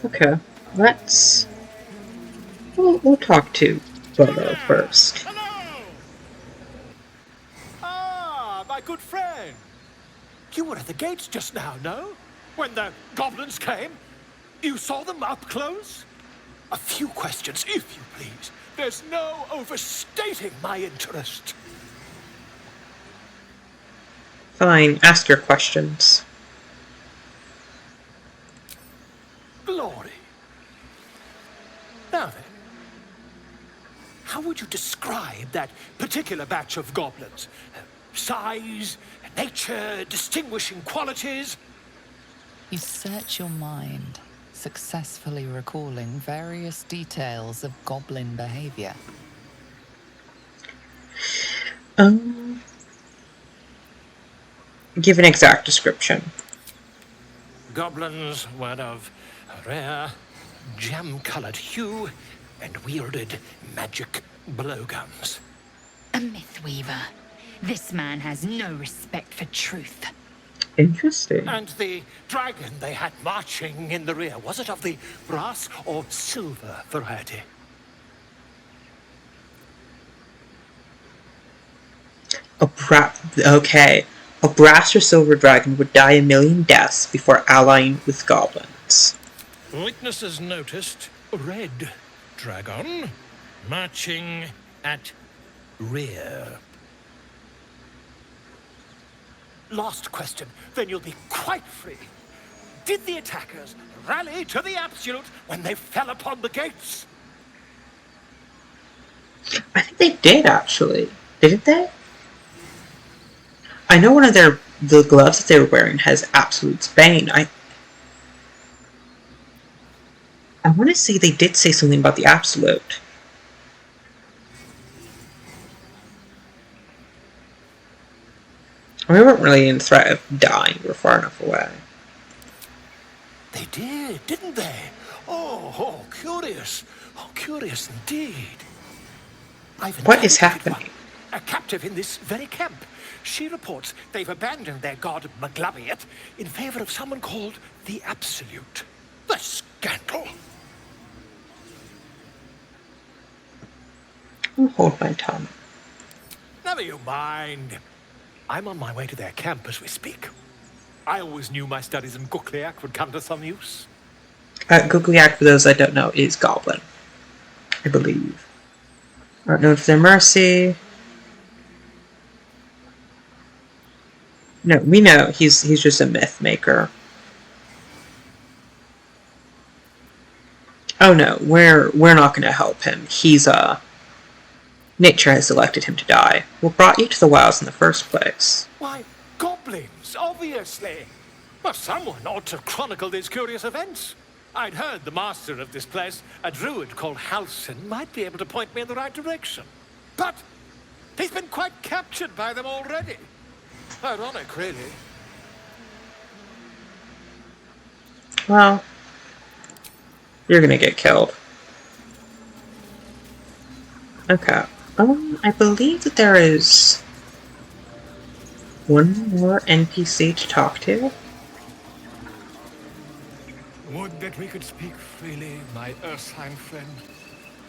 Okay, let's... We'll talk to Volo first. Hello! Ah, my good friend. You were at the gates just now, no? When the goblins came? You saw them up close? A few questions, if you please. There's no overstating my interest. Fine, ask your questions. Glory. Now then, how would you describe that particular batch of goblins? Size, nature, distinguishing qualities? You search your mind, successfully recalling various details of goblin behavior. Give an exact description. Goblins were of a rare, jam-colored hue and wielded magic blowguns. A myth weaver. This man has no respect for truth. Interesting. And the dragon they had marching in the rear, was it of the brass or silver variety? Okay. A brass or silver dragon would die a million deaths before allying with goblins. Witnesses noticed a red dragon marching at rear. Last question, then you'll be quite free. Did the attackers rally to the absolute when they fell upon the gates? I think they did, actually. Didn't they? I know one of the gloves that they were wearing has Absolute's Bane. I want to say they did say something about the Absolute. We weren't really in threat of dying. We were far enough away. They did, didn't they? Oh, curious. Oh, curious indeed. What is happening? A captive in this very camp. She reports they've abandoned their god Maglabiet in favor of someone called the Absolute. The scandal! I'll hold my tongue. Never you mind. I'm on my way to their camp as we speak. I always knew my studies in Gukliak would come to some use. Gukliak, for those I don't know, is Goblin. I believe. Art known for their mercy. No, we know he's just a myth maker. Oh no, we're not going to help him. He's nature has selected him to die. What brought you to the wilds in the first place? Why, goblins, obviously. But someone ought to chronicle these curious events. I'd heard the master of this place, a druid called Halsin, might be able to point me in the right direction. But he's been quite captured by them already. Ironic, really. Well, you're gonna get killed. Okay. I believe that there is one more NPC to talk to. Would that we could speak freely, my Ursheim friend.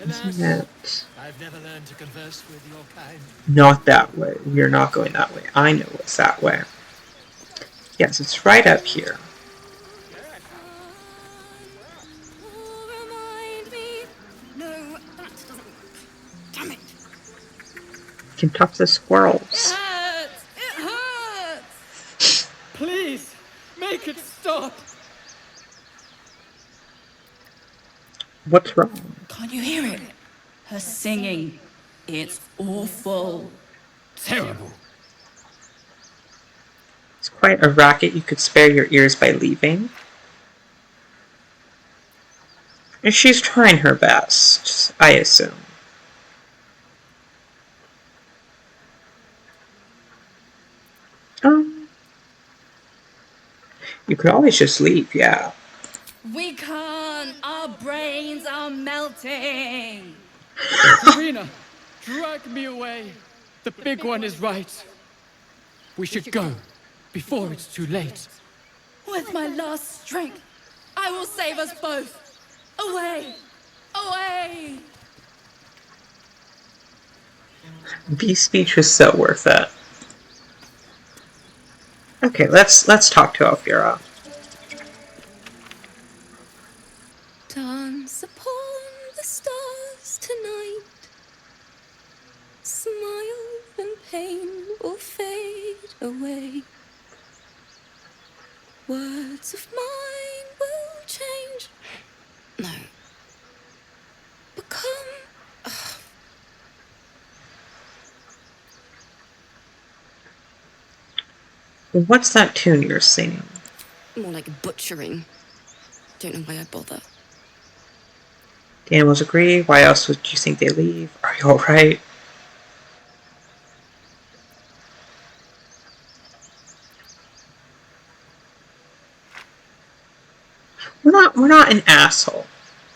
Isn't it? I've never learned to converse with your kind. Not that way. We're not going that way. I know it's that way. Yes, it's right up here. No, that doesn't work. Damn it. You can talk to the squirrels. It hurts. It hurts. Please, make it stop. What's wrong? Can't you hear it? Her singing. It's awful. Terrible. It's quite a racket. You could spare your ears by leaving. And she's trying her best, I assume. You could always just leave, yeah. We can't. Our brains are melting. Serena, drag me away. The big one is right. We should go before it's too late. With my last strength, I will save us both. Away! Away! Beast speech was so worth it. Okay, let's talk to Alfira. Dance upon the stars tonight. Smile and pain will fade away. Words of mine will change. No. Become. What's that tune you're singing? More like butchering. Don't know why I bother. The animals agree. Why else would you think they leave? Are you alright? We're not an asshole.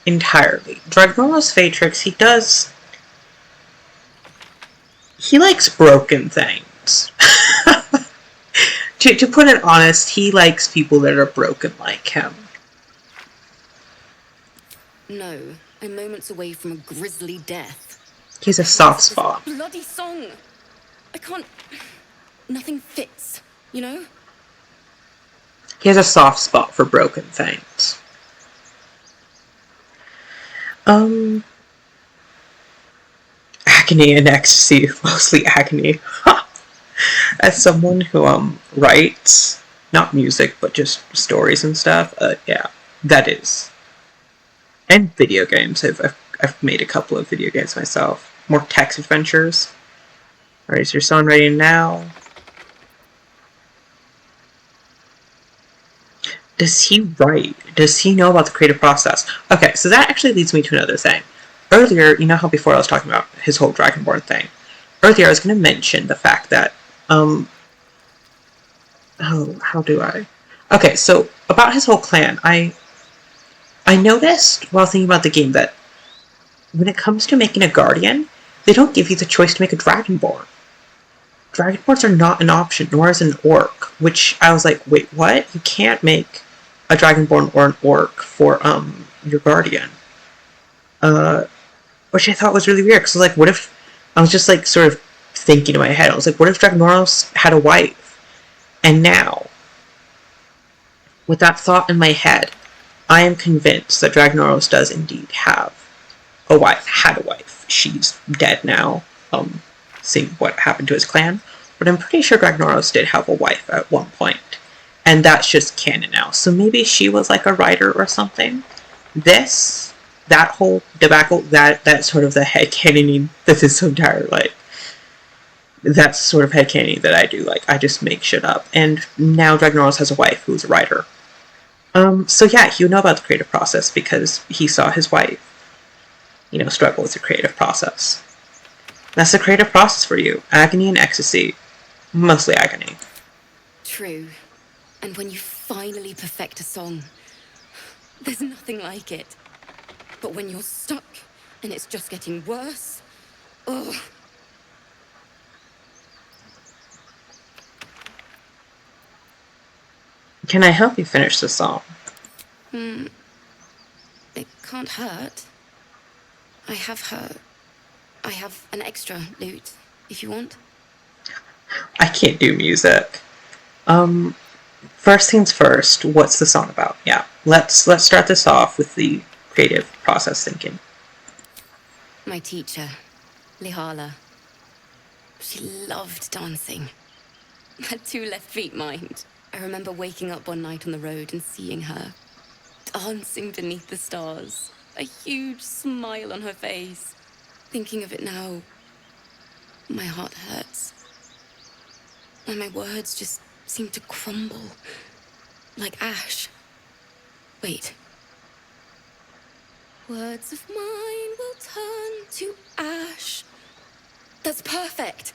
Entirely. Dragnorus Fatrix, he likes broken things. To put it honest, he likes people that are broken like him. No, I'm moments away from a grisly death. He has a soft spot. Bloody song. I can't. Nothing fits, you know? He has a soft spot for broken things. Agony and ecstasy, mostly agony. As someone who writes, not music, but just stories and stuff, yeah, that is. And video games. I've made a couple of video games myself. More text adventures. Alright, is your son ready now? Does he write? Does he know about the creative process? Okay, so that actually leads me to another thing. Earlier, you know how before I was talking about his whole Dragonborn thing? Earlier I was going to mention the fact that, oh, how do I? Okay, so about his whole clan, I noticed while thinking about the game that when it comes to making a guardian, they don't give you the choice to make a Dragonborn. Dragonborns are not an option, nor is an orc, which I was like, wait, what? You can't make a Dragonborn or an orc for, your guardian. Which I thought was really weird, because I was like, what if, I was just like, sort of thinking in my head, I was like, what if Dragnorus had a wife? And now, with that thought in my head, I am convinced that Dragnorus does indeed have a wife, had a wife. She's dead now, seeing what happened to his clan, but I'm pretty sure Dragnorus did have a wife at one point, and that's just canon now. So maybe she was like a writer or something. That whole debacle, that's sort of the headcanoning that this entire, like, that's sort of headcanoning that I do, like, I just make shit up. And now Dragnorus has a wife who's a writer. So yeah, he would know about the creative process because he saw his wife, you know, struggle with the creative process. That's the creative process for you. Agony and ecstasy. Mostly agony. True. And when you finally perfect a song, there's nothing like it. But when you're stuck, and it's just getting worse, oh. Can I help you finish the song? It can't hurt. I have an extra lute, if you want. I can't do music. First things first, what's the song about? Yeah, let's start this off with the creative process thinking. My teacher, Lihala, she loved dancing. Had 2 left feet, mind. I remember waking up one night on the road and seeing her, dancing beneath the stars, a huge smile on her face. Thinking of it now, my heart hurts. And my words just seem to crumble, like ash. Wait. Words of mine will turn to ash. That's perfect.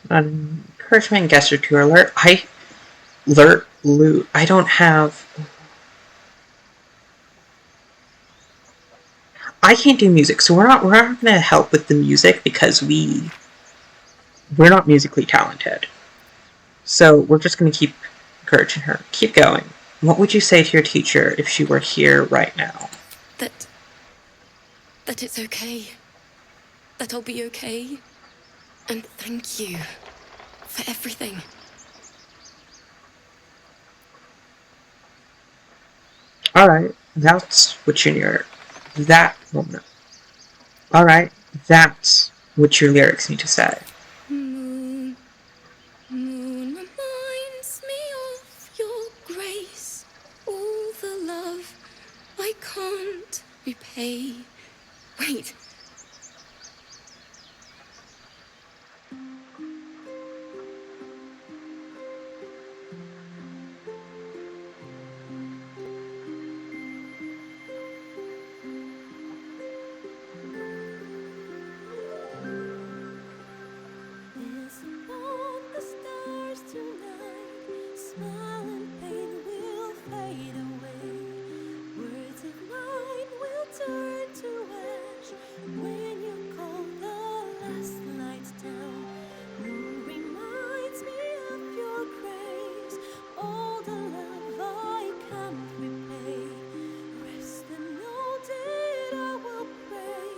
Encouragement gesture to alert. Loot. I don't have. I can't do music, so we're not going to help with the music because we're not musically talented. So we're just going to keep encouraging her. Keep going. What would you say to your teacher if she were here right now? That it's okay. That I'll be okay. And thank you for everything. Alright, that's what your Alright, that's what your lyrics need to say. Moon, moon reminds me of your grace. All the love I can't repay. Wait. This upon the stars tonight, smile and pain will fade away. Words of mine will turn to ash when you call the last light down. Moon reminds me of your grace, all the love I can't repay. Rest and know that I will pray.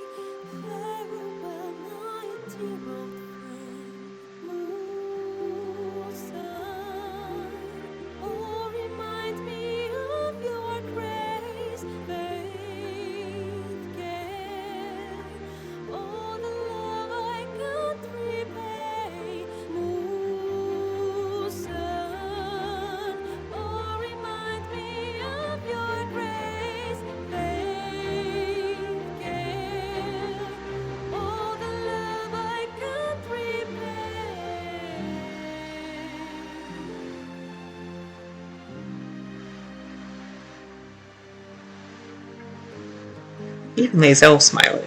Farewell, my dear old friend. Moon, sun, oh, remind me of your grace. Faith, care, all the love I can't repay. Moon, sun, oh, remind me of your grace. Faith, care, all the love I can't repay. Even Maisel smiling.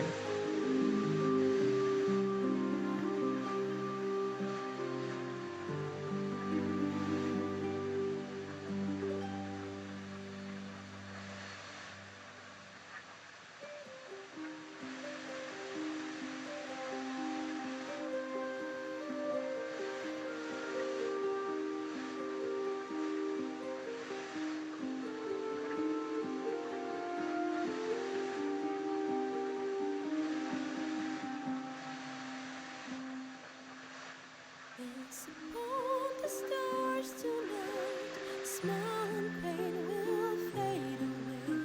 Yes, upon the stars tonight, smile and pain will fade away.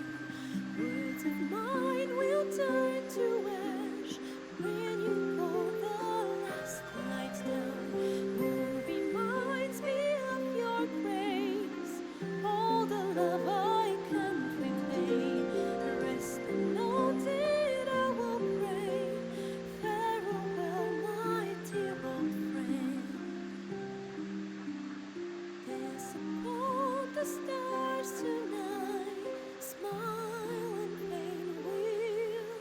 Words of mine will turn to ash when you call the last light down. Moon reminds me of your grace, all the love I can't repay. Rest and know that I will pray. Farewell, my dear old friend. Yes, upon the stars tonight, smile and pain will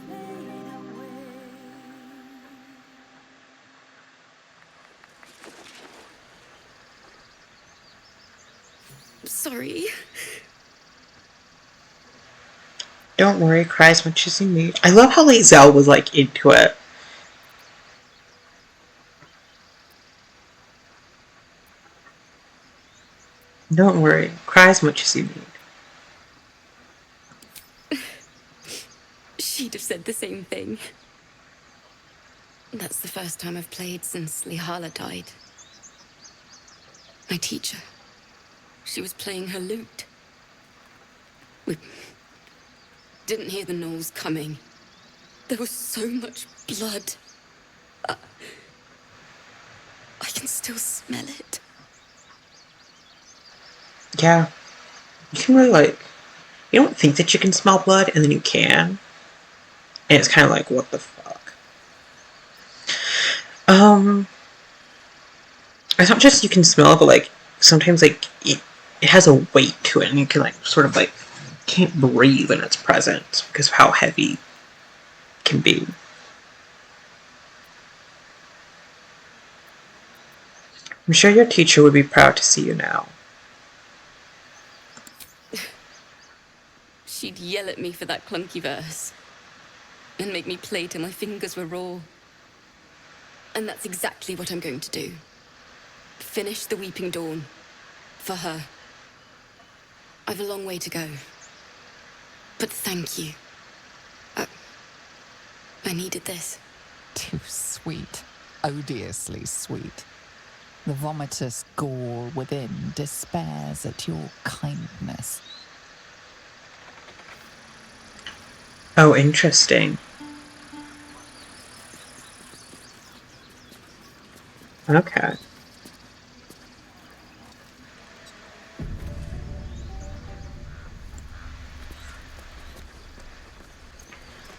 fade away. Sorry. Don't worry, cry as much as you need. I love how late Zell was like into it. Don't worry, cry as much as you need. She'd have said the same thing. That's the first time I've played since Lihala died. My teacher. She was playing her lute. We didn't hear the gnolls coming. There was so much blood. I can still smell it. Yeah. You can really like, you don't think that you can smell blood, and then you can. And it's kind of like, what the fuck? It's not just you can smell it, but like, sometimes like, it has a weight to it, and you can like, sort of like, can't breathe when it's present, because of how heavy it can be. I'm sure your teacher would be proud to see you now. She'd yell at me for that clunky verse. And make me play till my fingers were raw. And that's exactly what I'm going to do. Finish the Weeping Dawn. For her. I've a long way to go. But thank you. I needed this. Too sweet. Odiously sweet. The vomitous gall within despairs at your kindness. Oh, interesting. Okay.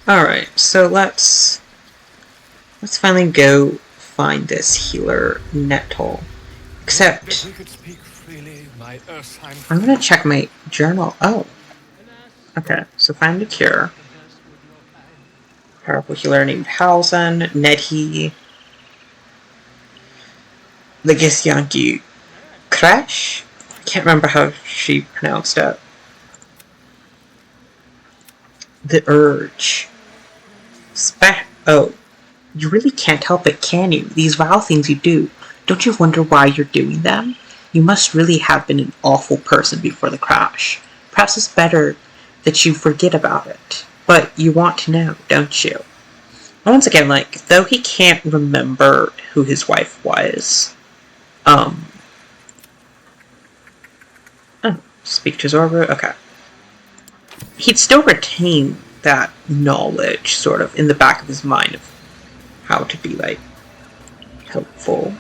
Alright, so let's finally go find this healer, Nettle. Except, If we could speak freely, my Earthheim. I'm gonna check my journal. Oh. Okay, so find a cure. Powerful healer named Halsen, Nettie, the Gisyanki Crash? Can't remember how she pronounced it. The Urge. Oh, you really can't help it, can you? These vile things you do. Don't you wonder why you're doing them? You must really have been an awful person before the crash. Perhaps it's better that you forget about it. But you want to know, don't you? Once again, though he can't remember who his wife was, oh, speak to Zorro? Okay. He'd still retain that knowledge, sort of, in the back of his mind of how to be, helpful.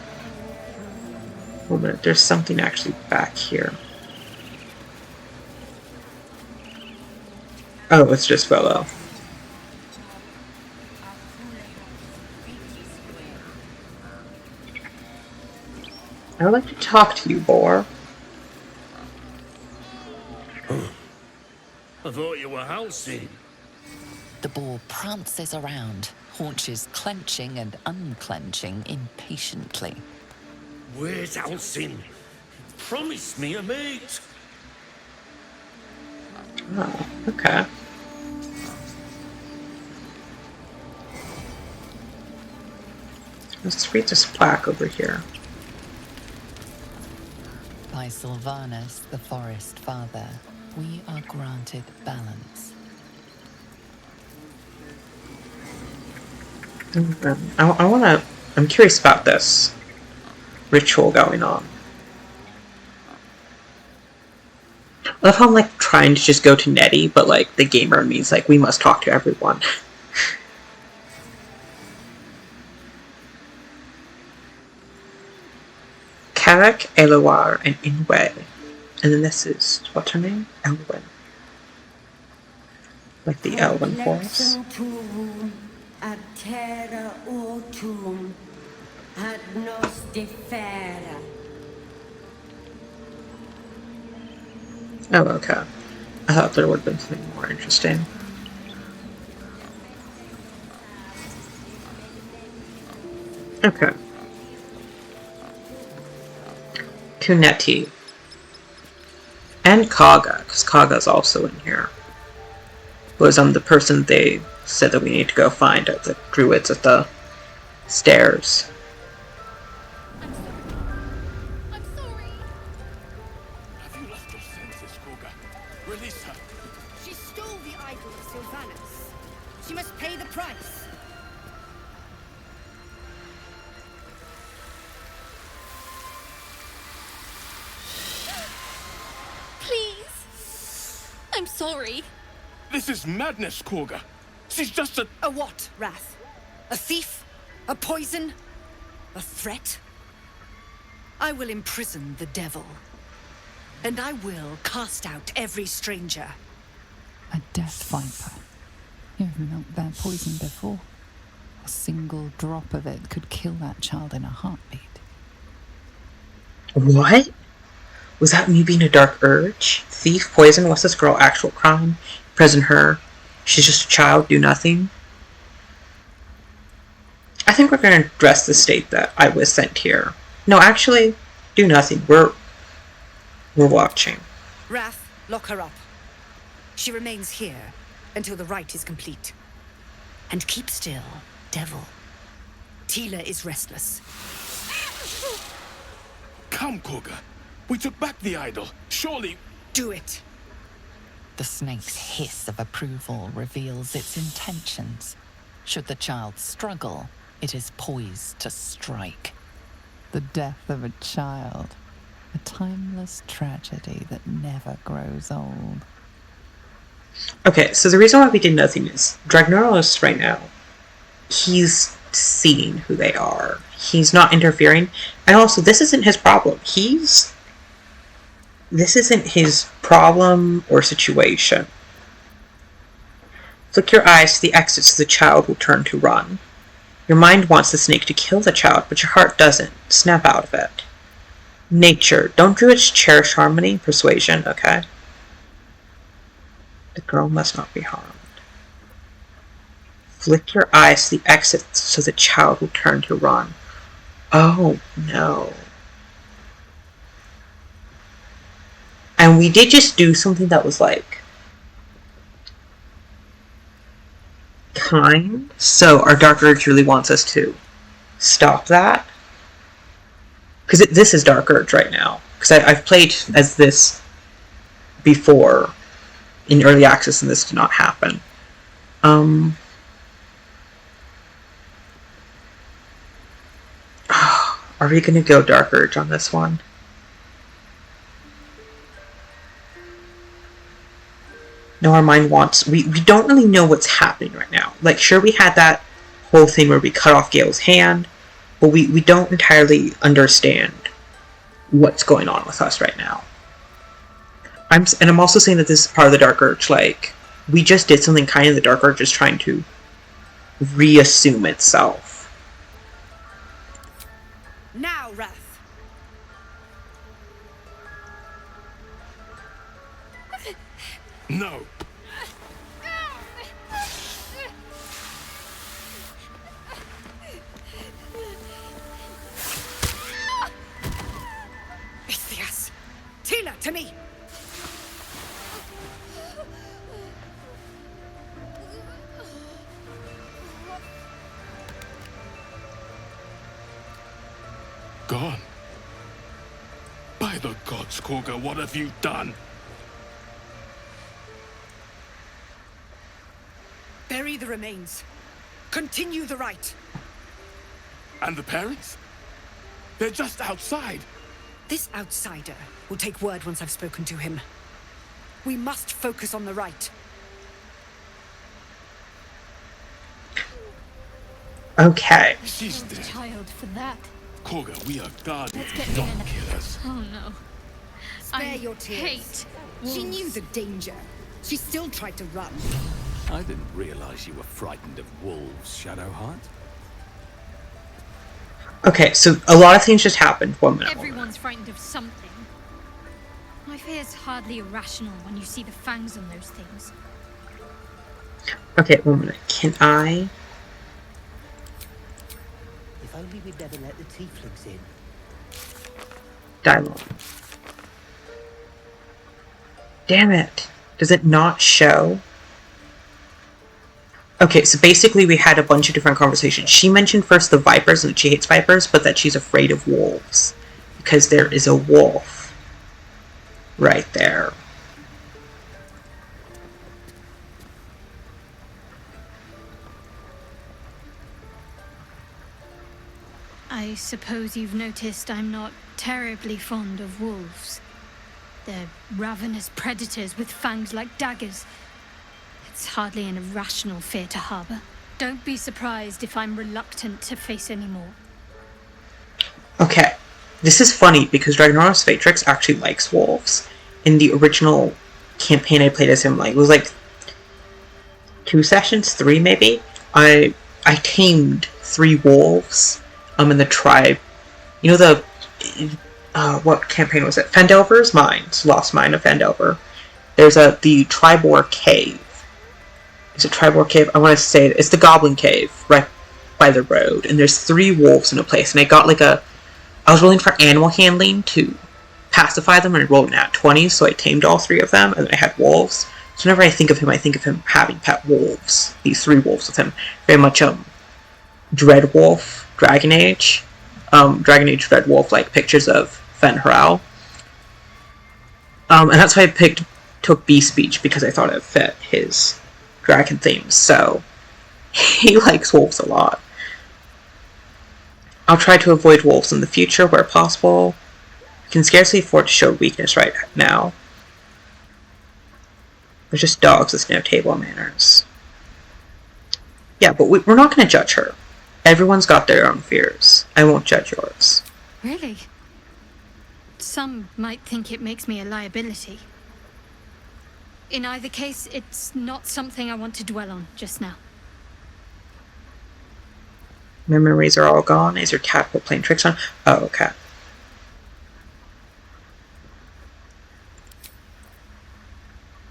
1 minute, there's something actually back here. Oh, it's just Volo. I would like to talk to you, Boar. I thought you were housing. The boar prances around, haunches clenching and unclenching impatiently. Where's Halsin? Promise me a mate. Oh, okay. Let's read this plaque over here. By Sylvanus, the Forest Father, we are granted balance. I'm curious about this ritual going on. I love how I'm trying to just go to Nettie, but the gamer in me is we must talk to everyone. Carrick, Eloar, and Inwe. And then this is, what's her name? Elwyn. The Elwyn force. Oh, okay. I thought there would have been something more interesting. Okay. To Nettie. And Kaga, because Kaga's also in here. Was the person they said that we need to go find at the druids at the stairs. I'm sorry. Have you lost your senses, Koga? Release her. She stole the idol of Sylvanus. She must pay the price. Please. I'm sorry. This is madness, Koga. She's just a... A what, Wrath? A thief? A poison? A threat? I will imprison the devil. And I will cast out every stranger. A death viper. You've milked their poison before. A single drop of it could kill that child in a heartbeat. What? Was that me being a dark urge? Thief, poison, what's this girl actual crime? Prison her. She's just a child, do nothing. I think we're going to address the state that I was sent here. No, actually, do nothing. We're watching. Wrath, lock her up. She remains here until the rite is complete. And keep still, devil. Tila is restless. Come, Koga. We took back the idol. Surely... Do it. The snake's hiss of approval reveals its intentions. Should the child struggle, it is poised to strike. The death of a child, a timeless tragedy that never grows old. Okay, so the reason why we did nothing is Dragnorus right now, he's seeing who they are. He's not interfering. And also, this isn't his problem. This isn't his problem or situation. Flick your eyes to the exit so the child will turn to run. Your mind wants the snake to kill the child, but your heart doesn't. Snap out of it. Nature. Don't druids cherish harmony and persuasion, okay? The girl must not be harmed. Flick your eyes to the exit so the child will turn to run. Oh, no. And we did just do something that was, like, kind. So our Dark Urge really wants us to stop that. Because this is Dark Urge right now. Because I've played as this before in early access and this did not happen. Are we going to go Dark Urge on this one? No, our mind wants... We don't really know what's happening right now. Like, sure, we had that whole thing where we cut off Gale's hand, but we don't entirely understand what's going on with us right now. I'm also saying that this is part of the Dark Urge. Like, we just did something kind of the Dark Urge is trying to reassume itself. Now, Wrath. No. Ithias! Tina, to me! Gone. By the gods, Korga, what have you done? Bury the remains. Continue the rite. And the parents? They're just outside. This outsider will take word once I've spoken to him. We must focus on the rite. Okay. She's dead. Child for that. Korga, we are guardians, Let's get not in. killers. Oh no. Spare your tears. Hate She knew wolves. the danger. She still tried to run. I didn't realize you were frightened of wolves, Shadowheart. Okay, so a lot of things just happened. 1 minute. Everyone's frightened of something. My fear's hardly irrational when you see the fangs on those things. Okay, 1 minute. Can I... If only we'd never let the tieflings in. dialogue? Damn it. Does it not show? Okay, so basically we had a bunch of different conversations. She mentioned first the vipers and that she hates vipers, but that she's afraid of wolves. Because there is a wolf right there. I suppose you've noticed I'm not terribly fond of wolves. They're ravenous predators with fangs like daggers. It's hardly an irrational fear to harbor. Don't be surprised if I'm reluctant to face any more. Okay, this is funny because Dragnorus Vatrix actually likes wolves. In the original campaign I played as him, like, it was like 2 sessions, 3 maybe. I tamed 3 wolves in the tribe. You know the what campaign was it? Fendelver's Mines, Lost Mine of Fendelver. There's the Tribor Cave. Is it Tribor Cave? I want to say it's the Goblin Cave right by the road, and there's 3 wolves in a place. And I got like I was rolling for animal handling to pacify them, and I rolled nat 20, so I tamed all 3 of them, and then I had wolves. So whenever I think of him having pet wolves. These 3 wolves with him, very much Dread Wolf, Dragon Age, Dread Wolf, like pictures of Fen Harel. And that's why I picked took Beast Speech because I thought it fit his dragon themes, so he likes wolves a lot. I'll try to avoid wolves in the future where possible. I can scarcely afford to show weakness right now. They're just dogs with no table manners. Yeah, but we're not going to judge her. Everyone's got their own fears. I won't judge yours. Really? Some might think it makes me a liability. In either case, it's not something I want to dwell on just now. Memories are all gone. Is your catapult playing tricks on? Oh, okay.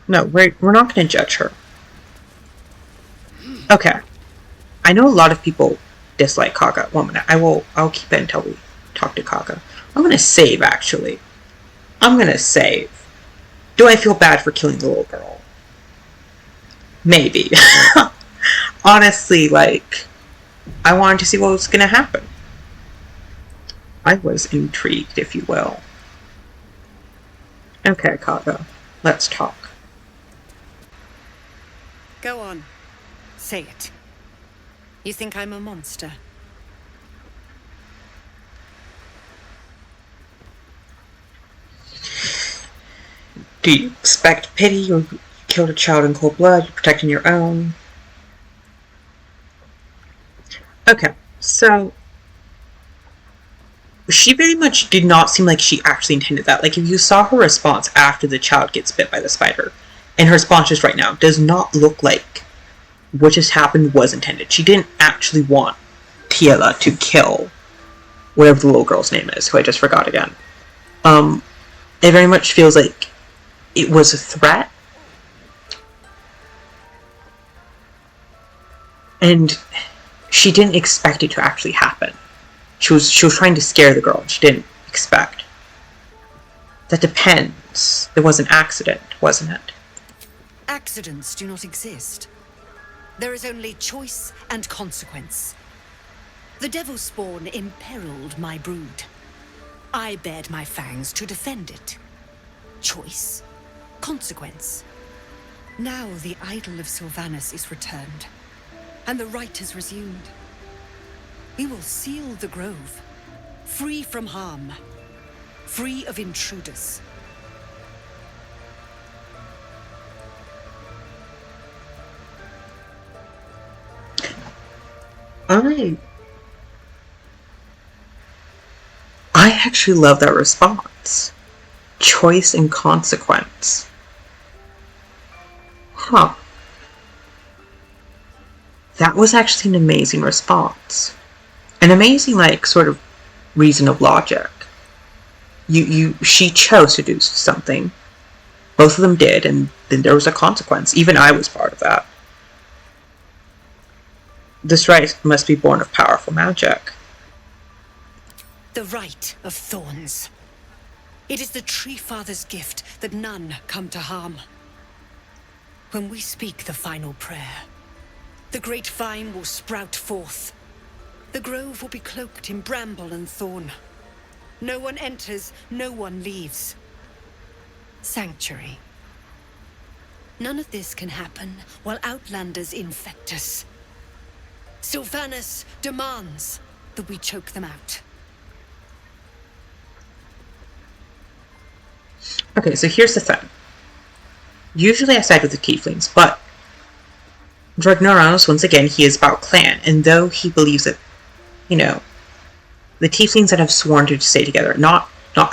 No, we're not going to judge her. Okay. I know a lot of people dislike Kaga. 1 minute. I'll keep it until we talk to Kaga. I'm going to save, actually. I'm going to save. Do I feel bad for killing the little girl? Maybe. Honestly, like, I wanted to see what was going to happen. I was intrigued, if you will. Okay, Kaga. Let's talk. Go on. Say it. You think I'm a monster? Do you expect pity, or you killed a child in cold blood, you're protecting your own? Okay, so she very much did not seem like she actually intended that. Like, if you saw her response after the child gets bit by the spider, and her response just right now does not look like what just happened was intended. She didn't actually want Tiela to kill whatever the little girl's name is, who I just forgot again. It very much feels like it was a threat. And she didn't expect it to actually happen. She was trying to scare the girl, and she didn't expect. That depends. It was an accident, wasn't it? Accidents do not exist. There is only choice and consequence. The devil spawn imperiled my brood. I bared my fangs to defend it. Choice, consequence. Now the idol of Sylvanus is returned, and the rite is resumed. We will seal the grove, free from harm, free of intruders. I actually love that response. Choice and consequence. Huh. That was actually an amazing response. An amazing, like, sort of reason of logic. She chose to do something. Both of them did, and then there was a consequence. Even I was part of that. This rite must be born of powerful magic. The rite of thorns. It is the Tree Father's gift that none come to harm. When we speak the final prayer, the great vine will sprout forth. The grove will be cloaked in bramble and thorn. No one enters, no one leaves. Sanctuary. None of this can happen while outlanders infect us. Sylvanus demands that we choke them out. Okay, so here's the thing. Usually I side with the tieflings, but Dragnorus, once again, he is about clan, and though he believes that, you know, the tieflings that have sworn to stay together,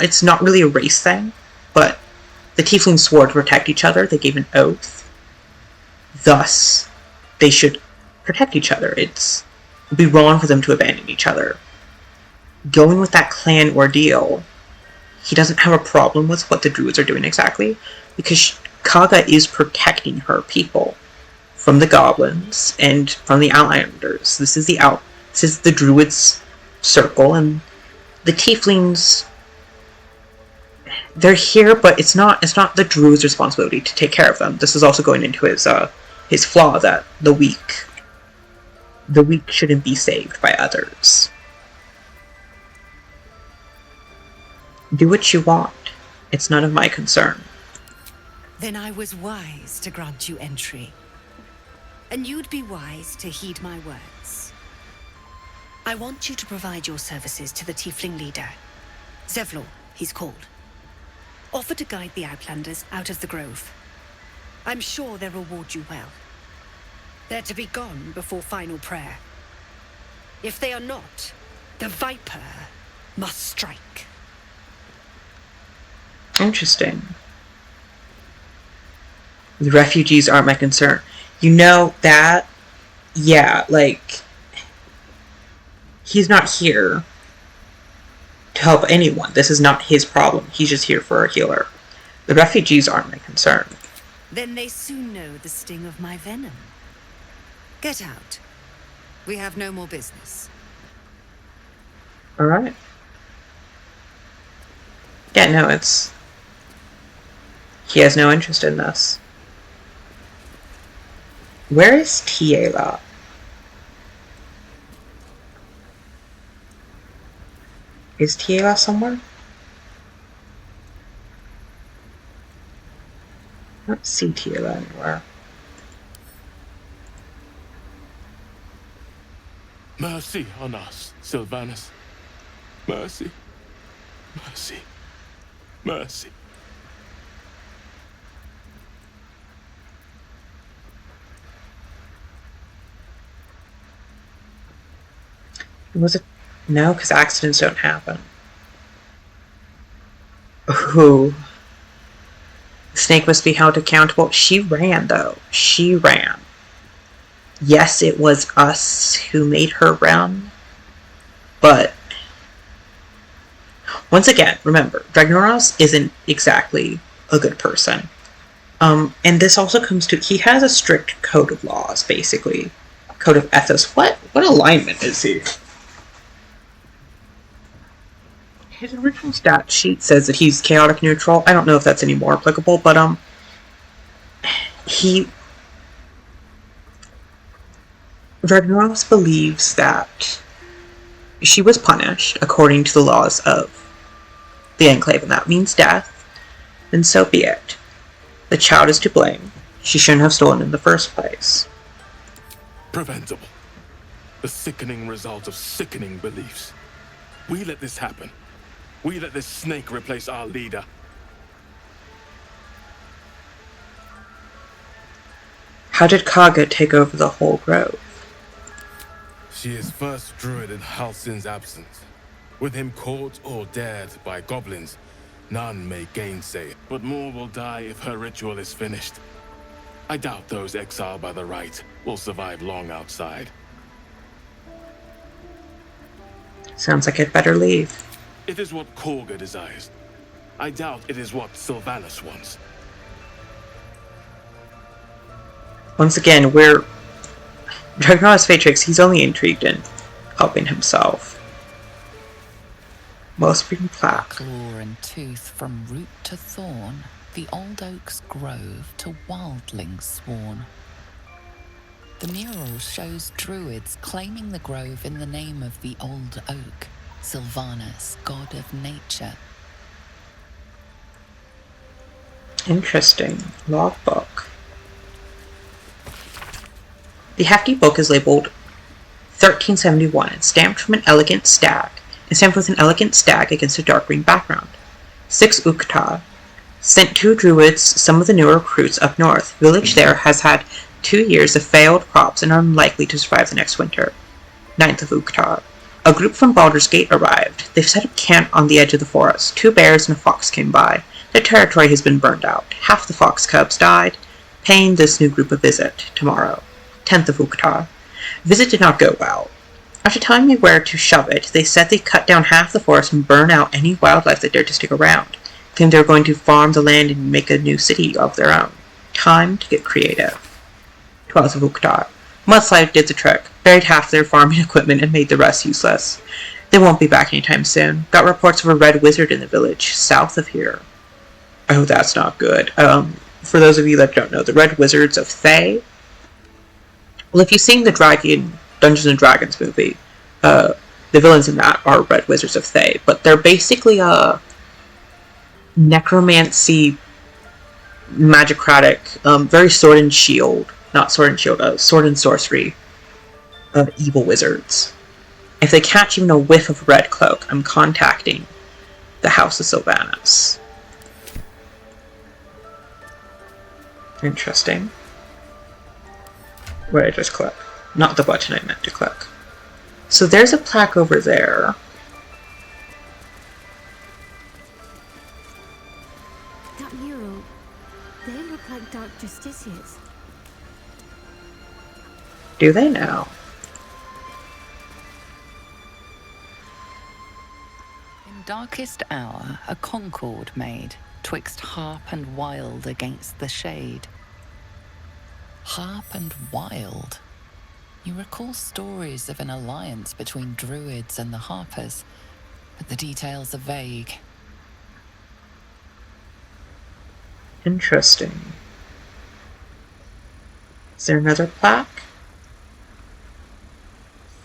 it's not really a race thing, but the tieflings swore to protect each other. They gave an oath. Thus, they should protect each other. It would be wrong for them to abandon each other. Going with that clan ordeal, he doesn't have a problem with what the druids are doing exactly, because Kaga is protecting her people from the goblins and from the outlanders. This is the druids' circle, and the tieflings, they're here, but it's not the druid's responsibility to take care of them. This is also going into his flaw that the weak shouldn't be saved by others. Do what you want. It's none of my concern. Then I was wise to grant you entry. And you'd be wise to heed my words. I want you to provide your services to the tiefling leader. Zevlor, he's called. Offer to guide the Outlanders out of the grove. I'm sure they'll reward you well. They're to be gone before final prayer. If they are not, the Viper must strike. Interesting. The refugees aren't my concern. You know that? Yeah, like, he's not here to help anyone. This is not his problem. He's just here for a healer. The refugees aren't my concern. Then they soon know the sting of my venom. Get out. We have no more business. Alright. Yeah, no, it's... He has no interest in this. Where is Tiela? Is Tiela somewhere? I don't see Tiela anywhere. Mercy on us, Sylvanus. Mercy. Mercy. Mercy. Was it? No, because accidents don't happen. Ooh. The snake must be held accountable. She ran, though. She ran. Yes, it was us who made her run. But... once again, remember, Dragnorus isn't exactly a good person. And this also comes to... he has a strict code of laws, basically. Code of ethos. What alignment is he? His original stat sheet says that he's chaotic neutral. I don't know if that's any more applicable, but Dragnorus believes that she was punished according to the laws of the Enclave, and that means death, then so be it. The child is to blame. She shouldn't have stolen in the first place. Preventable. The sickening result of sickening beliefs. We let this happen. We let this snake replace our leader. How did Kaga take over the whole grove? She is first druid in Halsin's absence. With him caught or dared by goblins, none may gainsay it. But more will die if her ritual is finished. I doubt those exiled by the right will survive long outside. Sounds like I'd better leave. It is what Korga desires. I doubt it is what Sylvanus wants. Once again, Dragnorus Fatrix, he's only intrigued in helping himself. Wellspring plaque. Claw and tooth from root to thorn, the old oak's grove to wildlings sworn. The mural shows druids claiming the grove in the name of the old oak, Sylvanus, god of nature. Interesting. Logbook. The hefty book is labeled 1371 and stamped with an elegant stag against a dark green background. 6 Ukta. Sent 2 druids, some of the newer recruits up north. Village there has had 2 years of failed crops and are unlikely to survive the next winter. 9th of Uktar. A group from Baldur's Gate arrived. They've set up camp on the edge of the forest. 2 bears and a fox came by. Their territory has been burned out. Half the fox cubs died. Paying this new group a visit tomorrow. 10th of Uktar. Visit did not go well. After telling me where to shove it, they said they'd cut down half the forest and burn out any wildlife that dared to stick around. Claimed they were going to farm the land and make a new city of their own. Time to get creative. 12th of Uktar. Mudslide did the trick, buried half their farming equipment and made the rest useless. They won't be back anytime soon. Got reports of a red wizard in the village, south of here. Oh, that's not good. For those of you that don't know, the red wizards of Thay. Well, if you've seen the Dungeons and Dragons movie, the villains in that are red wizards of Thay, but they're basically a necromancy magicratic, very sword and shield, not sword and shield, sword and sorcery, evil wizards. If they catch even a whiff of red cloak, I'm contacting the House of Sylvanas. Interesting. Where did I just click? Not the button I meant to click. So there's a plaque over there. That mural, they look like dark justiciars. Do they now? In darkest hour, a concord made, twixt harp and wild against the shade. Harp and wild. You recall stories of an alliance between druids and the harpers, but the details are vague. Interesting. Is there another plaque?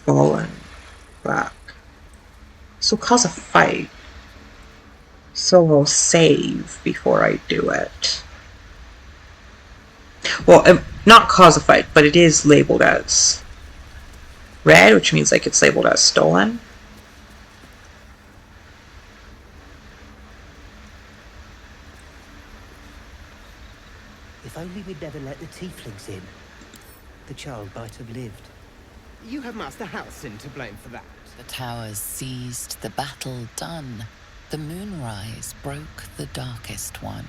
Fallen plaque. This will cause a fight. So I'll save before I do it. Well, not cause a fight, but it is labeled as red, which means like it's labeled as stolen. If only we'd never let the tieflings in. The child might have lived. You have Master Halcyon to blame for that. The towers seized, the battle done. The moonrise broke the darkest one.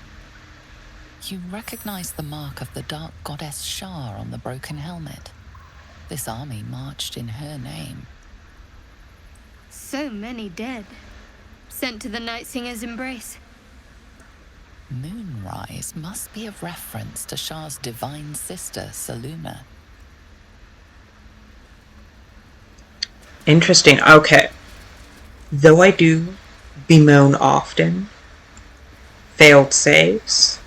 You recognize the mark of the dark goddess Shar on the broken helmet. This army marched in her name. So many dead. Sent to the Night Singer's embrace. Moonrise must be a reference to Shar's divine sister, Selûne. Interesting. Okay. Though I do bemoan often failed saves,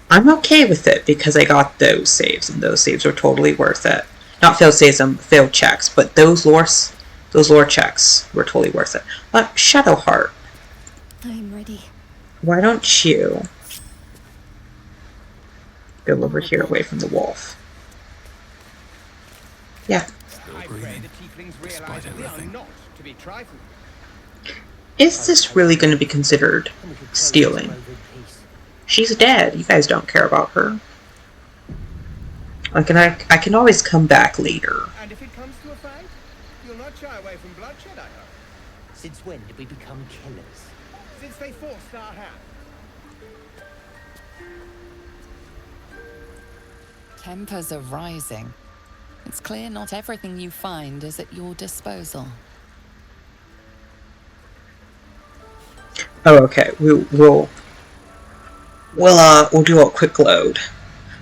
I'm okay with it because I got those saves, and those saves were totally worth it. Not failed saves, failed checks, but those lore checks were totally worth it. Shadowheart. I'm ready. Why don't you go over here away from the wolf? Yeah. I pray the tieflings realize that they are not to be trifled. Is this really going to be considered stealing? She's dead. You guys don't care about her. I can always come back later. And if it comes to a fight, you'll not shy away from bloodshed, I hope. Since when did we become killers? Since they forced our hand. Tempers are rising. It's clear not everything you find is at your disposal. Oh, okay. We'll do a quick load.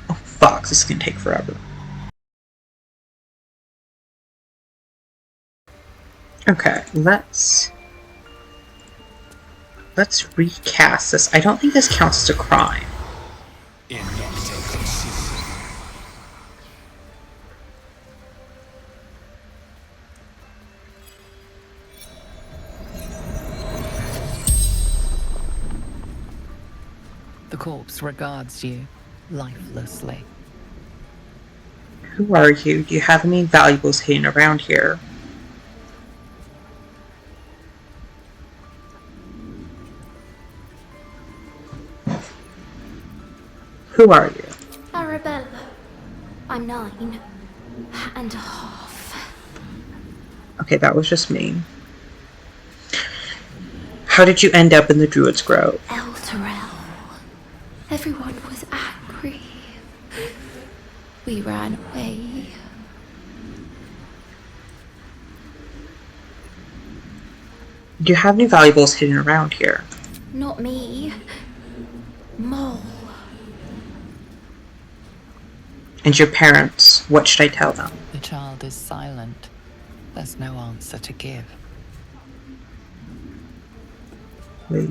Oh fuck, this is gonna take forever. Okay, let's recast this. I don't think this counts as a crime. The corpse regards you lifelessly. Who are you? Do you have any valuables hidden around here? Who are you? Arabella. I'm 9 and a half. Okay, that was just me. How did you end up in the Druid's Grove? Everyone was angry. We ran away. Do you have any valuables hidden around here? Not me. Mole. And your parents, what should I tell them? The child is silent. There's no answer to give. Wait.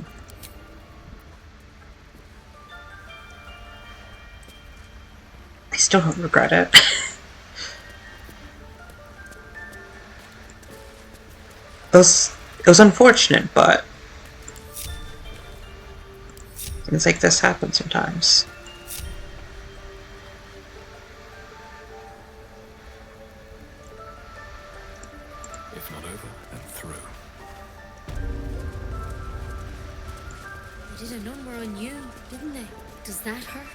I still don't regret it. It was unfortunate, but Things like this happen sometimes. If not over, then through. They did a number on you, didn't they? Does that hurt?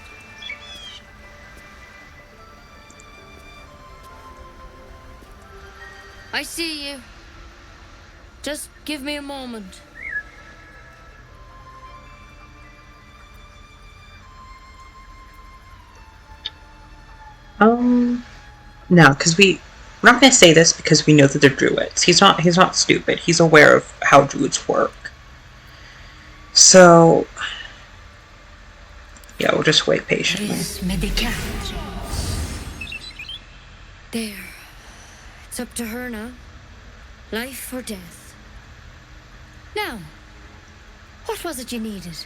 I see you. Just give me a moment. No, because we're not going to say this because we know that they're druids. He's not stupid. He's aware of how druids work. So, yeah, we'll just wait patiently. There. It's up to her now. Life or death. Now, what was it you needed?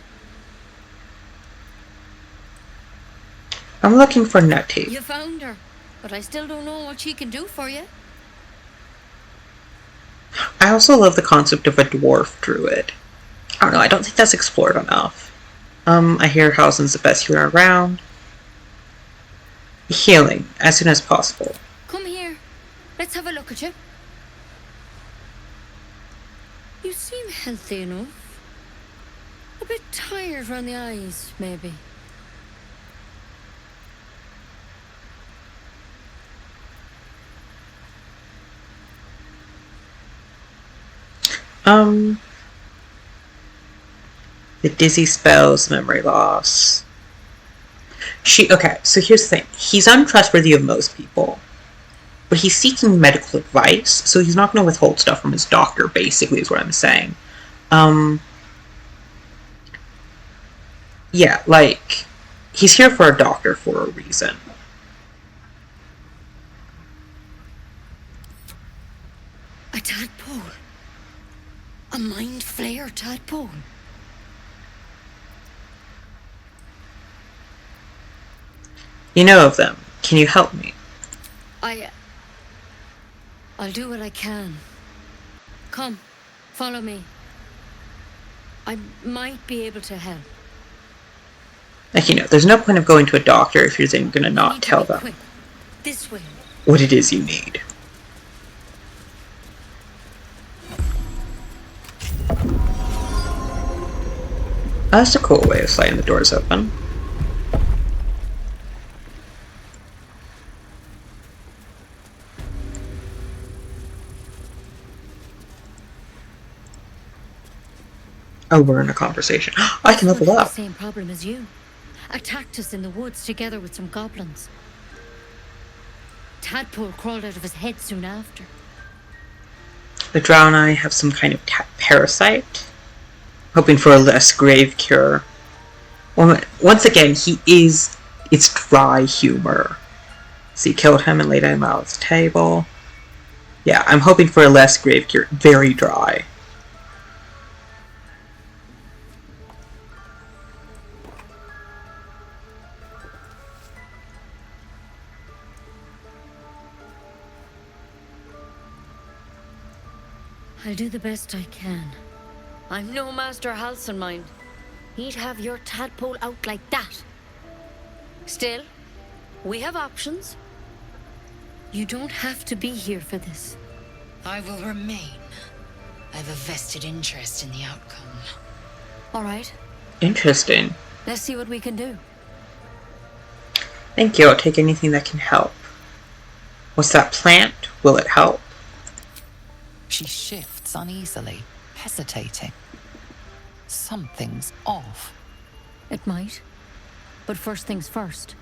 I'm looking for Nettie. You found her, but I still don't know what she can do for you. I also love the concept of a dwarf druid. I don't know, I don't think that's explored enough. I hear Halsin's the best healer around. Healing, as soon as possible. Come here. Let's have a look at you. You seem healthy enough. A bit tired around the eyes, maybe. The dizzy spells, memory loss. Okay, so here's the thing. He's untrustworthy of most people. But he's seeking medical advice, so he's not going to withhold stuff from his doctor, basically, is what I'm saying. Yeah, like, he's here for a doctor for a reason. A tadpole. A mind flayer tadpole. You know of them. Can you help me? I'll do what I can. Come, follow me. I might be able to help. Like, there's no point of going to a doctor if you're going to not tell them quick. This way. what it is you need. That's a cool way of sliding the doors open. Oh, we're in a conversation. I can level up. The same problem as you. Attacked us in the woods together with some goblins. Tadpole crawled out of his head soon after. The drow and I have some kind of parasite. Hoping for a less grave cure. Once again, it's dry humor. So you killed him and laid him out on the table. Yeah, I'm hoping for a less grave cure. Very dry. I'll do the best I can. I'm no Master Halsin, mind. He'd have your tadpole out like that. Still, we have options. You don't have to be here for this. I will remain. I have a vested interest in the outcome. All right. Interesting. Let's see what we can do. Thank you. I'll take anything that can help. What's that plant? Will it help? She shifts uneasily, hesitating. Something's off. It might. But first things first.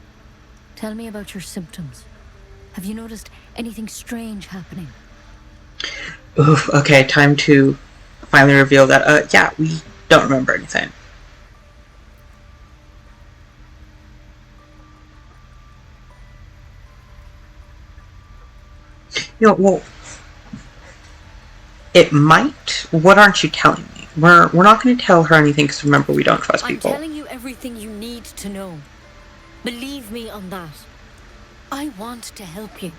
Tell me about your symptoms. Have you noticed anything strange happening? Oof, okay, time to finally reveal that, yeah, we don't remember anything. Well, it might. What aren't you telling me? We're not going to tell her anything because remember, we don't trust people. I'm telling you everything you need to know. Believe me on that. I want to help you,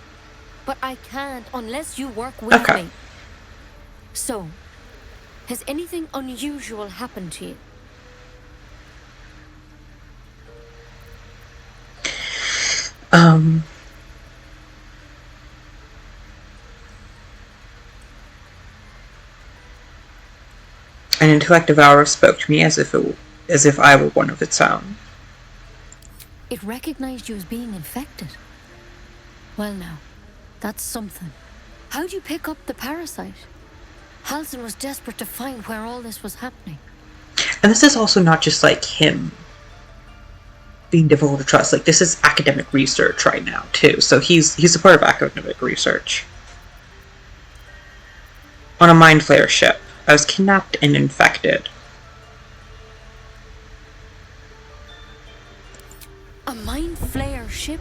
but I can't unless you work with me. So, has anything unusual happened to you? An intellect devourer spoke to me as if I were one of its own. It recognized you as being infected. Well now, that's something. How'd you pick up the parasite? Halsin was desperate to find where all this was happening. And this is also not just like him being difficult to trust. Like, this is academic research right now too. So he's a part of academic research. On a mind flayer ship, I was kidnapped and infected. A mind flayer ship?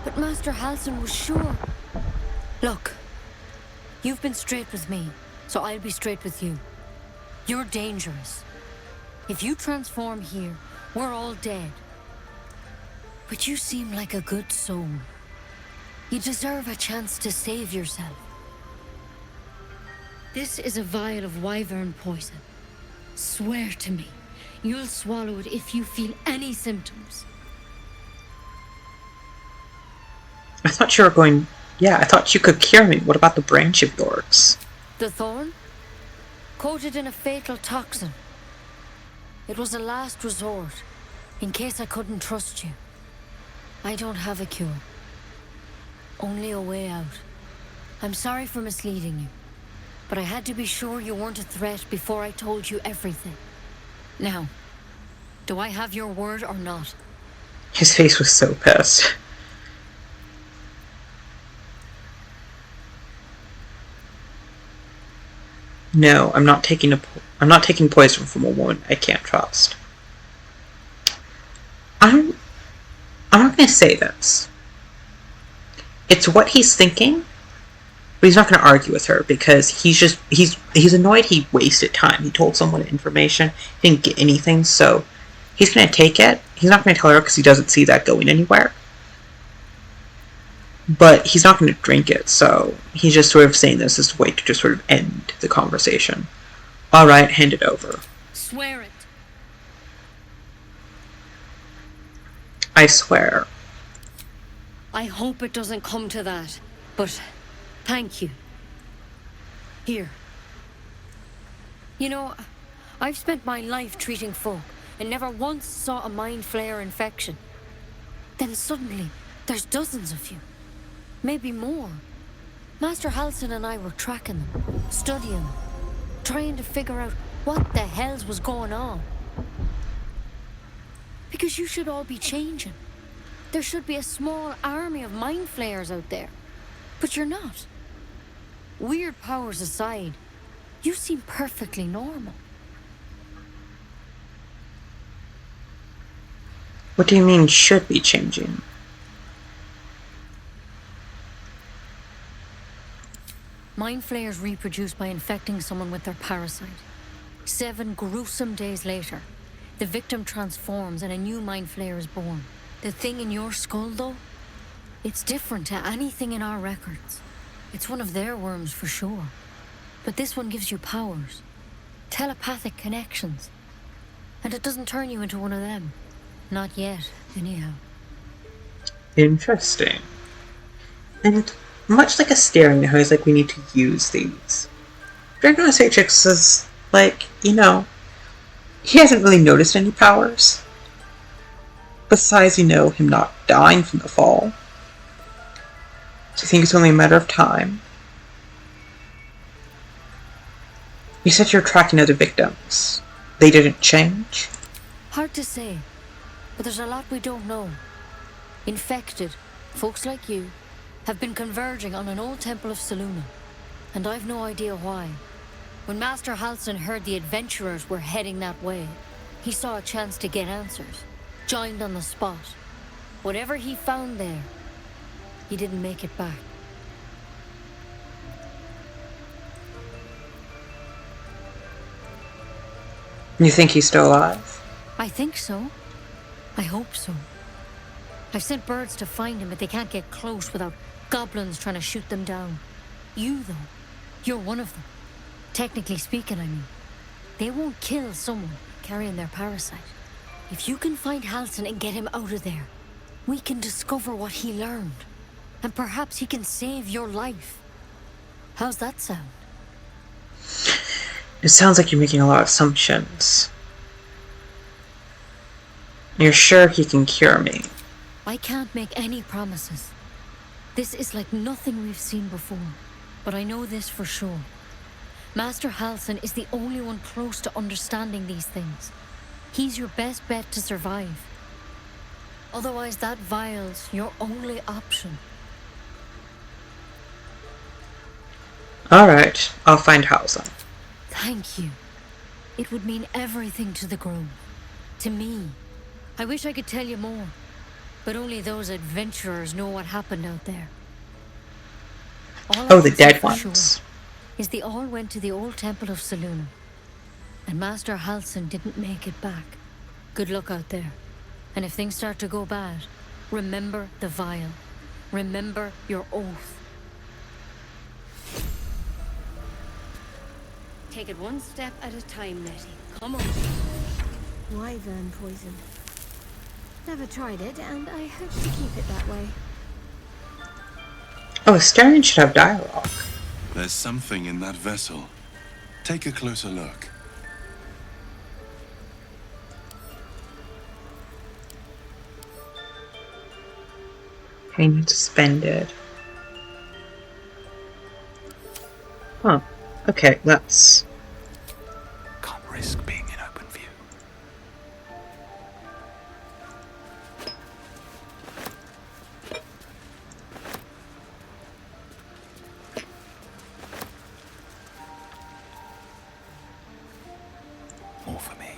But Master Halsin was sure. Look, you've been straight with me, so I'll be straight with you. You're dangerous. If you transform here, we're all dead. But you seem like a good soul. You deserve a chance to save yourself. This is a vial of wyvern poison. Swear to me, you'll swallow it if you feel any symptoms. I thought you were going... Yeah, I thought you could cure me. What about the branch of yours? The thorn? Coated in a fatal toxin. It was a last resort, in case I couldn't trust you. I don't have a cure. Only a way out. I'm sorry for misleading you, but I had to be sure you weren't a threat before I told you everything. Now, do I have your word or not? His face was so pissed. No, I'm not taking poison from a woman I can't trust. I'm not going to say this. It's what he's thinking, but he's not going to argue with her because he's annoyed he wasted time. He told someone information, he didn't get anything, so he's going to take it. He's not going to tell her because he doesn't see that going anywhere. But he's not going to drink it, so he's just sort of saying this as a way to just sort of end the conversation. Alright, hand it over. Swear it. I swear. I hope it doesn't come to that, but thank you. Here. You know, I've spent my life treating folk and never once saw a mind flayer infection. Then suddenly, there's dozens of you. Maybe more. Master Halsin and I were tracking them, studying them, trying to figure out what the hells was going on. Because you should all be changing. There should be a small army of mind flayers out there. But you're not. Weird powers aside, you seem perfectly normal. What do you mean should be changing? Mind flayers reproduce by infecting someone with their parasite. 7 gruesome days later, the victim transforms and a new mind flayer is born. The thing in your skull, though, it's different to anything in our records. It's one of their worms for sure. But this one gives you powers. Telepathic connections. And it doesn't turn you into one of them. Not yet, anyhow. Interesting. And much like a staring hose, like we need to use these. Dragnorus Atrix is like, you know, he hasn't really noticed any powers. Besides, you know, him not dying from the fall. So I think it's only a matter of time. You said you're tracking other victims. They didn't change? Hard to say, but there's a lot we don't know. Infected, folks like you, have been converging on an old temple of Selûne, and I've no idea why. When Master Halsin heard the adventurers were heading that way, he saw a chance to get answers, joined on the spot. Whatever he found there, he didn't make it back. You think he's still alive? I think so. I hope so. I've sent birds to find him, but they can't get close without goblins trying to shoot them down. You, though, you're one of them. Technically speaking, I mean. They won't kill someone carrying their parasite. If you can find Halsin and get him out of there, we can discover what he learned. And perhaps he can save your life. How's that sound? It sounds like you're making a lot of assumptions. You're sure he can cure me? I can't make any promises. This is like nothing we've seen before. But I know this for sure. Master Halsin is the only one close to understanding these things. He's your best bet to survive. Otherwise, that vial's your only option. Alright, I'll find Halsin. Thank you. It would mean everything to the Grove. To me. I wish I could tell you more. But only those adventurers know what happened out there. Oh, the dead ones. Is they all went to the old temple of Selûne. And Master Halsin didn't make it back. Good luck out there. And if things start to go bad, remember the vial. Remember your oath. Take it one step at a time, Nettie. Come on. Wyvern poison. Never tried it, and I hope to keep it that way. Oh, Astarion should have dialogue. There's something in that vessel. Take a closer look. Payment suspended. Huh. Okay, let's... Can't risk being in open view. More for me.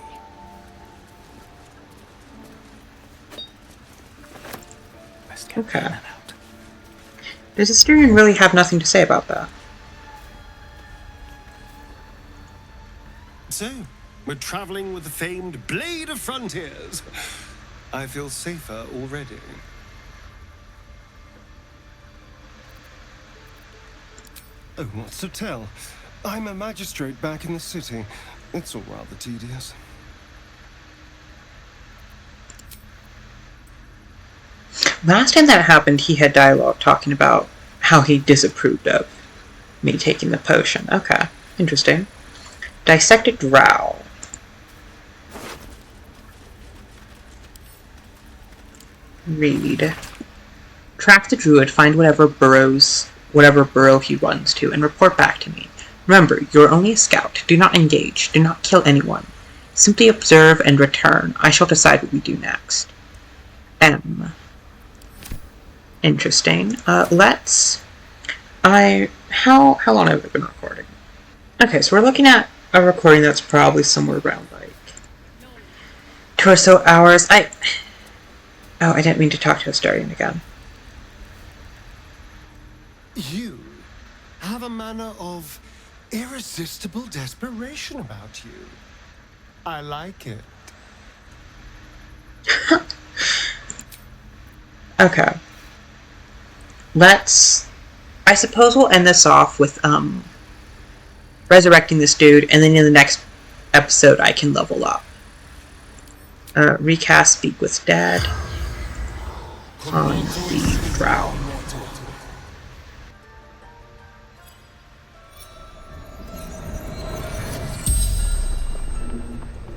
Okay. Does Astarion really have nothing to say about that? So, we're traveling with the famed Blade of Frontiers. I feel safer already. Oh, what's to tell? I'm a magistrate back in the city. It's all rather tedious. Last time that happened, he had dialogue talking about how he disapproved of me taking the potion. Okay, interesting. Dissected drow. Read. Track the druid, find whatever burrow he runs to, and report back to me. Remember, you're only a scout. Do not engage. Do not kill anyone. Simply observe and return. I shall decide what we do next. M. Interesting. How long have I been recording? Okay, so we're looking at a recording that's probably somewhere around, like, 2 or so hours. I didn't mean to talk to Astarion again. You have a manner of irresistible desperation about you. I like it. Okay. I suppose we'll end this off with, resurrecting this dude, and then in the next episode I can level up. Recast Speak with Dad on the drow.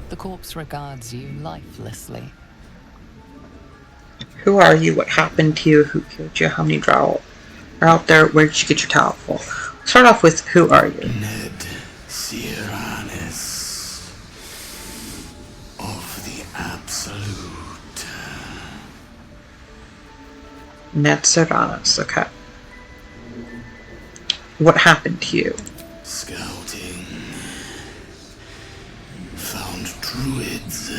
The corpse regards you lifelessly. Who are you? What happened to you? Who killed you? How many drow are out there? Where did you get your talent for? Start off with, who are you? Ned Sierranis of the Absolute. Ned Serranos, okay. What happened to you? Scouting. Found druids.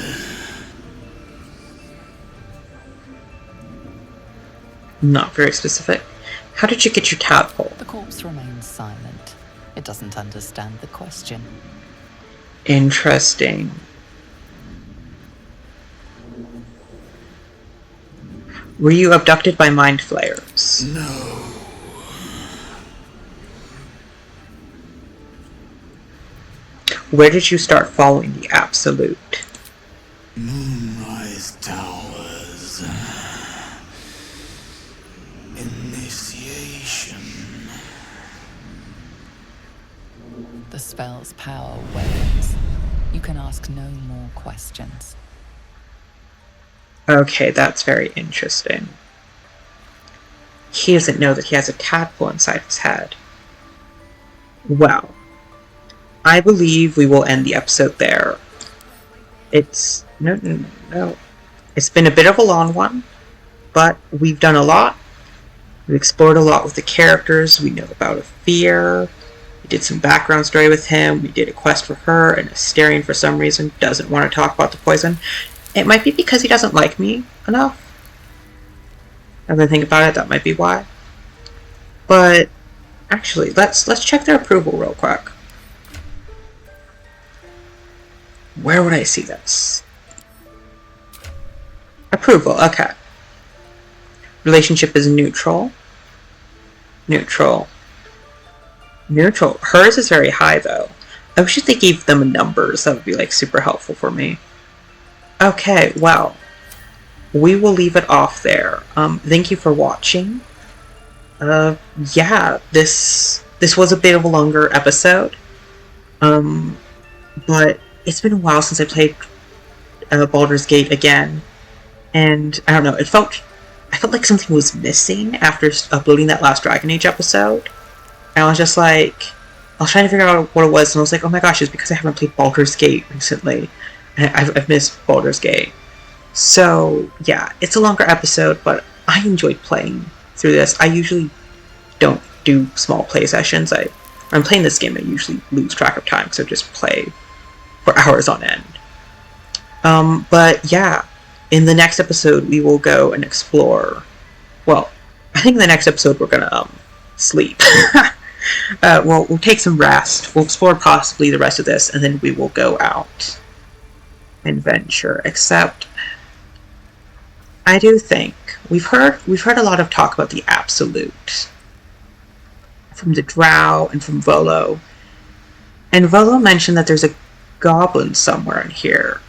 Not very specific. How did you get your tadpole? The corpse remains silent. It doesn't understand the question. Interesting. Were you abducted by mind flayers? No. Where did you start following the Absolute? Moonrise Towers. Initiation. The spell's power wanes. You can ask no more questions. Okay, that's very interesting. He doesn't know that he has a tadpole inside his head. Well, I believe we will end the episode there. It's... No. It's been a bit of a long one, but we've done a lot. We've explored a lot with the characters. We know about Alfira. We did some background story with him. We did a quest for her, and Asterion, for some reason, doesn't want to talk about the poison. It might be because he doesn't like me enough. Now that I think about it, that might be why. But actually, let's check their approval real quick. Where would I see this? Approval, okay. Relationship is neutral. Neutral. Hers is very high, though. I wish if they gave them numbers. That would be, like, super helpful for me. Okay, well. We will leave it off there. Thank you for watching. Yeah, this was a bit of a longer episode. But it's been a while since I played Baldur's Gate again. And, I don't know, I felt like something was missing after uploading that last Dragon Age episode. And I was just like, I was trying to figure out what it was, and I was like, oh my gosh, it's because I haven't played Baldur's Gate recently. And I've missed Baldur's Gate. So, yeah, it's a longer episode, but I enjoyed playing through this. I usually don't do small play sessions. When I'm playing this game, I usually lose track of time, because I just play for hours on end. But, yeah. In the next episode, we will go and explore... Well, I think in the next episode we're gonna, sleep. We'll take some rest. We'll explore possibly the rest of this, and then we will go out and venture. Except, I do think we've heard a lot of talk about the Absolute from the Drow and from Volo. And Volo mentioned that there's a goblin somewhere in here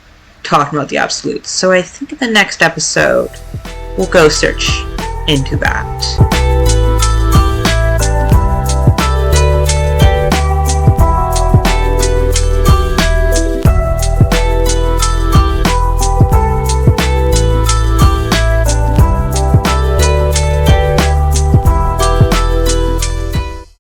talking about the Absolute. So I think in the next episode, we'll go search into that.